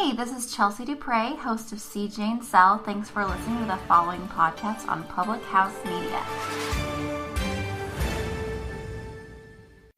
Hey, this is Chelsea Dupre, host of CJ and Cell. Thanks for listening to the following podcast on Public House Media.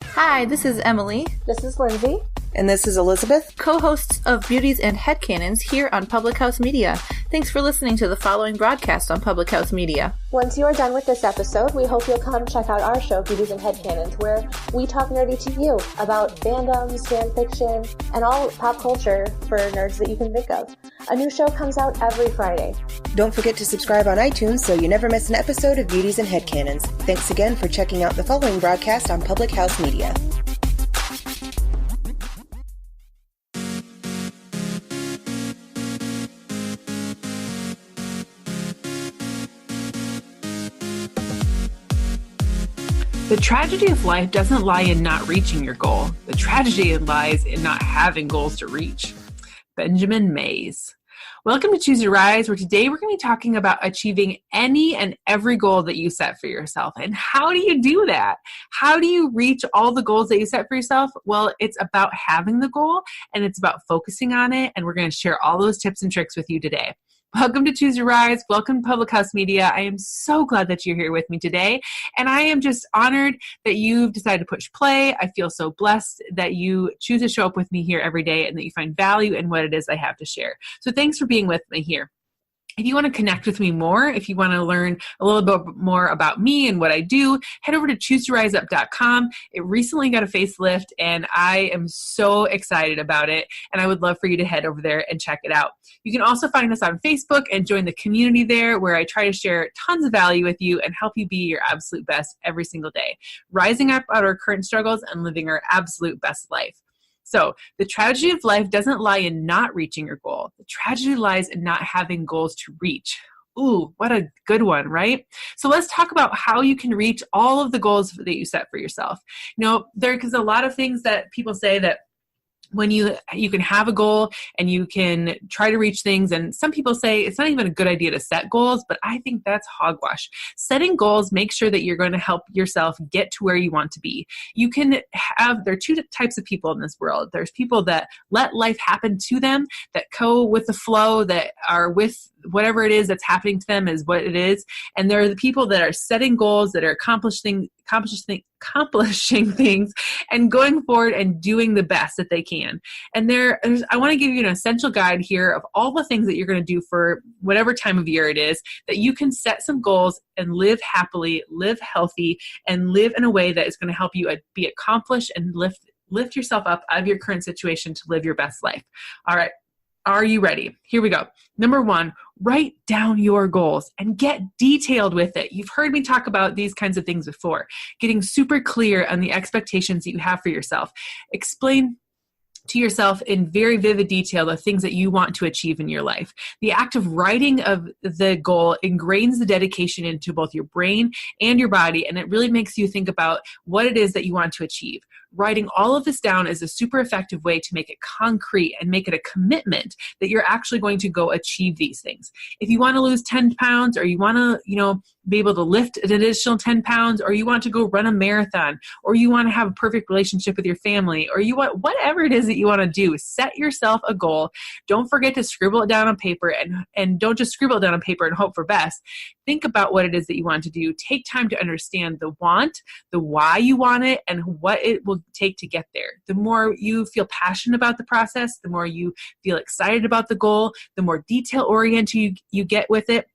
Hi, this is Emily. This is Lindsay. And this is Elizabeth, co-hosts of Beauties and Headcanons here on Public House Media. Thanks for listening to the following broadcast on Public House Media. Once you are done with this episode, we hope you'll come check out our show, Beauties and Headcanons, where we talk nerdy to you about fandoms, fan fiction, and all pop culture for nerds that you can think of. A new show comes out every Friday. Don't forget to subscribe on iTunes so you never miss an episode of Beauties and Headcanons. Thanks again for checking out the following broadcast on Public House Media. The tragedy of life doesn't lie in not reaching your goal. The tragedy lies in not having goals to reach. Benjamin Mays. Welcome to Choose Your Rise, where today we're going to be talking about achieving any and every goal that you set for yourself. And how do you do that? How do you reach all the goals that you set for yourself? Well, it's about having the goal and it's about focusing on it. And we're going to share all those tips and tricks with you today. Welcome to Choose Your Rise. Welcome to Public House Media. I am so glad that you're here with me today. And I am just honored that you've decided to push play. I feel so blessed that you choose to show up with me here every day and that you find value in what it is I have to share. So thanks for being with me here. If you want to connect with me more, if you want to learn a little bit more about me and what I do, head over to chooseyourriseup.com. It recently got a facelift and I am so excited about it. And I would love for you to head over there and check it out. You can also find us on Facebook and join the community there where I try to share tons of value with you and help you be your absolute best every single day, rising up out of our current struggles and living our absolute best life. So the tragedy of life doesn't lie in not reaching your goal. The tragedy lies in not having goals to reach. Ooh, what a good one, right? So let's talk about how you can reach all of the goals that you set for yourself. You know, there's a lot of things that people say that when you can have a goal and you can try to reach things. And some people say it's not even a good idea to set goals, but I think that's hogwash. Setting goals, make sure that you're going to help yourself get to where you want to be. There are two types of people in this world. There's people that let life happen to them, that go with the flow, that are with whatever it is that's happening to them is what it is. And there are the people that are setting goals, that are accomplishing things and going forward and doing the best that they can. And I want to give you an essential guide here of all the things that you're going to do for whatever time of year it is, that you can set some goals and live happily, live healthy, and live in a way that is going to help you be accomplished and lift yourself up out of your current situation to live your best life. All right. Are you ready? Here we go. Number 1, write down your goals and get detailed with it. You've heard me talk about these kinds of things before. Getting super clear on the expectations that you have for yourself. Explain to yourself in very vivid detail the things that you want to achieve in your life. The act of writing of the goal ingrains the dedication into both your brain and your body, and it really makes you think about what it is that you want to achieve. Writing all of this down is a super effective way to make it concrete and make it a commitment that you're actually going to go achieve these things. If you want to lose 10 pounds or you want to, be able to lift an additional 10 pounds, or you want to go run a marathon, or you want to have a perfect relationship with your family, or you want whatever it is that you want to do, set yourself a goal. Don't forget to scribble it down on paper, and don't just scribble it down on paper and hope for best. Think about what it is that you want to do. Take time to understand the want, the why you want it, and what it will take to get there. The more you feel passionate about the process, the more you feel excited about the goal, the more detail-oriented you get with it,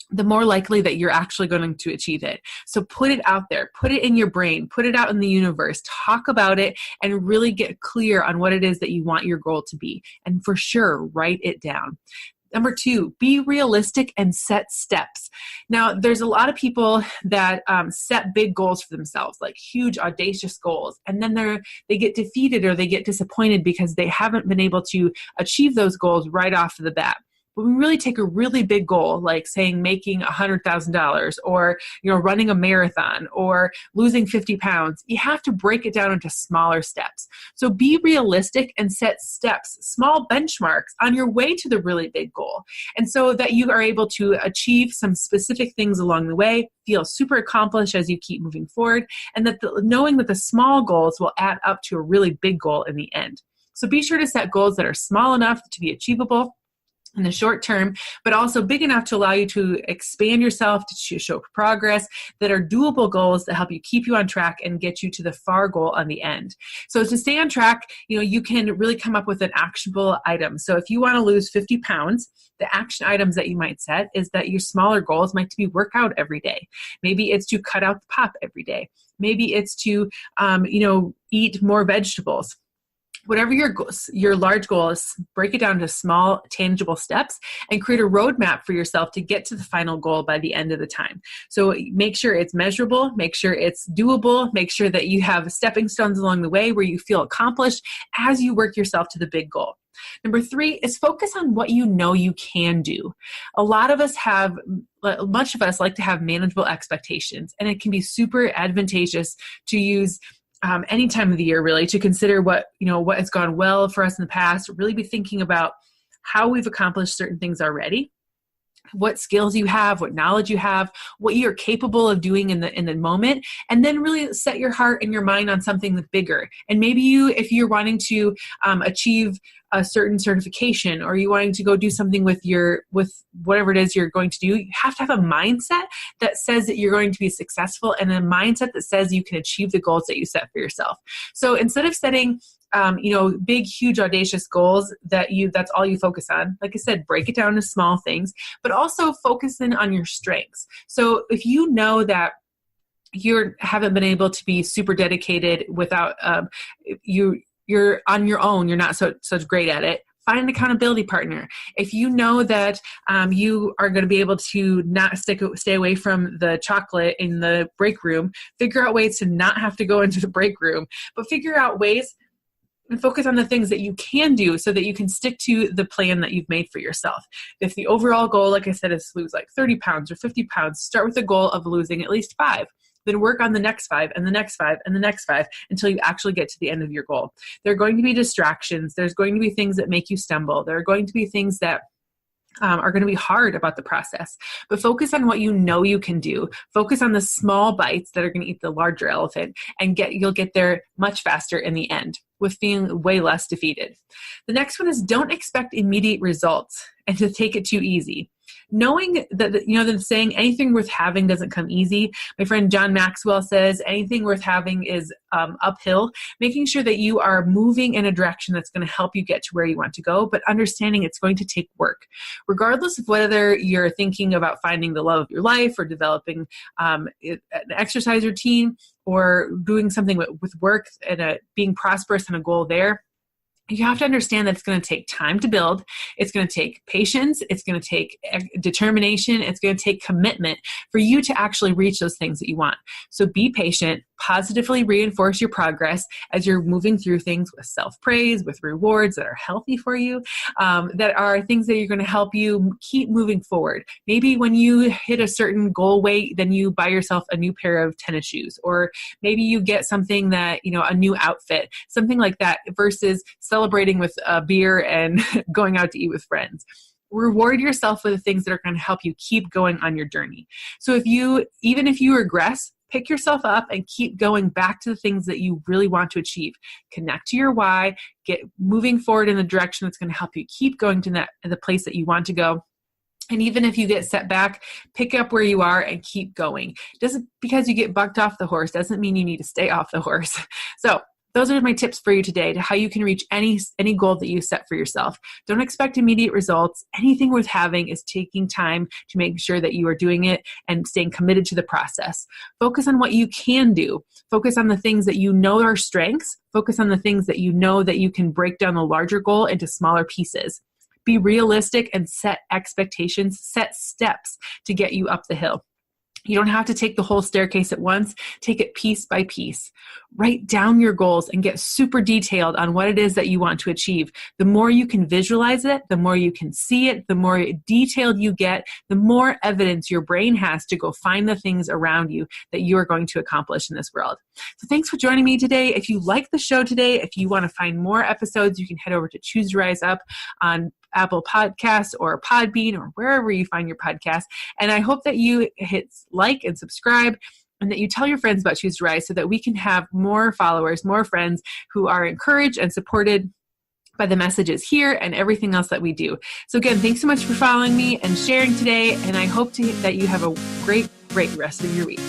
the more likely that you're actually going to achieve it. So put it out there, put it in your brain, put it out in the universe, talk about it, and really get clear on what it is that you want your goal to be. And for sure, write it down. Number 2, be realistic and set steps. Now, there's a lot of people that set big goals for themselves, like huge, audacious goals. And then they get defeated or they get disappointed because they haven't been able to achieve those goals right off the bat. When we really take a really big goal, like saying making $100,000 or, running a marathon or losing 50 pounds, you have to break it down into smaller steps. So be realistic and set steps, small benchmarks on your way to the really big goal. And so that you are able to achieve some specific things along the way, feel super accomplished as you keep moving forward, and that knowing that the small goals will add up to a really big goal in the end. So be sure to set goals that are small enough to be achievable in the short term, but also big enough to allow you to expand yourself, to show progress, that are doable goals that help you keep you on track and get you to the far goal on the end. So to stay on track, you can really come up with an actionable item. So if you want to lose 50 pounds, the action items that you might set is that your smaller goals might be work out every day. Maybe it's to cut out the pop every day. Maybe it's to, eat more vegetables. Whatever your large goal is, break it down to small, tangible steps and create a roadmap for yourself to get to the final goal by the end of the time. So make sure it's measurable, make sure it's doable, make sure that you have stepping stones along the way where you feel accomplished as you work yourself to the big goal. Number 3 is focus on what you know you can do. Much of us like to have manageable expectations, and it can be super advantageous to use any time of the year, really, to consider what has gone well for us in the past, really be thinking about how we've accomplished certain things already, what skills you have, what knowledge you have, what you're capable of doing in the moment, and then really set your heart and your mind on something that's bigger. And maybe if you're wanting to achieve a certain certification, or you wanting to go do something with whatever it is you're going to do, you have to have a mindset that says that you're going to be successful, and a mindset that says you can achieve the goals that you set for yourself. So instead of setting big, huge, audacious goals that's all you focus on. Like I said, break it down to small things, but also focus in on your strengths. So if you know that you haven't been able to be super dedicated without, you're on your own, you're not so great at it, find an accountability partner. If you know that you are going to be able to not stay away from the chocolate in the break room, figure out ways to not have to go into the break room, but figure out ways and focus on the things that you can do so that you can stick to the plan that you've made for yourself. If the overall goal, like I said, is to lose like 30 pounds or 50 pounds, start with the goal of losing at least 5. Then work on the next 5 and the next 5 and the next 5 until you actually get to the end of your goal. There are going to be distractions. There's going to be things that make you stumble. There are going to be things that are going to be hard about the process, but focus on what you know you can do. Focus on the small bites that are going to eat the larger elephant, and you'll get there much faster in the end with feeling way less defeated. The next one is don't expect immediate results and to take it too easy. Knowing that, the saying, anything worth having doesn't come easy. My friend John Maxwell says anything worth having is uphill. Making sure that you are moving in a direction that's going to help you get to where you want to go, but understanding it's going to take work. Regardless of whether you're thinking about finding the love of your life or developing an exercise routine or doing something with work and being prosperous and a goal there, you have to understand that it's going to take time to build. It's going to take patience. It's going to take determination. It's going to take commitment for you to actually reach those things that you want. So be patient, positively reinforce your progress as you're moving through things with self-praise, with rewards that are healthy for you, that are things that are going to help you keep moving forward. Maybe when you hit a certain goal weight, then you buy yourself a new pair of tennis shoes, or maybe you get something that, a new outfit, something like that, versus celebrating with a beer and going out to eat with friends. Reward yourself with the things that are going to help you keep going on your journey. So even if you regress, pick yourself up and keep going back to the things that you really want to achieve. Connect to your why, get moving forward in the direction that's going to help you keep going to the place that you want to go. And even if you get set back, pick up where you are and keep going. Because you get bucked off the horse doesn't mean you need to stay off the horse. So those are my tips for you today to how you can reach any goal that you set for yourself. Don't expect immediate results. Anything worth having is taking time to make sure that you are doing it and staying committed to the process. Focus on what you can do. Focus on the things that you know are strengths. Focus on the things that you know that you can break down the larger goal into smaller pieces. Be realistic and set expectations, set steps to get you up the hill. You don't have to take the whole staircase at once. Take it piece by piece. Write down your goals and get super detailed on what it is that you want to achieve. The more you can visualize it, the more you can see it, the more detailed you get, the more evidence your brain has to go find the things around you that you are going to accomplish in this world. So thanks for joining me today. If you like the show today, if you want to find more episodes, you can head over to Choose to Rise Up on Apple Podcasts or Podbean or wherever you find your podcast. And I hope that you hit like and subscribe, and that you tell your friends about Choose to Rise so that we can have more followers, more friends who are encouraged and supported by the messages here and everything else that we do. So again, thanks so much for following me and sharing today, and I hope that you have a great rest of your week.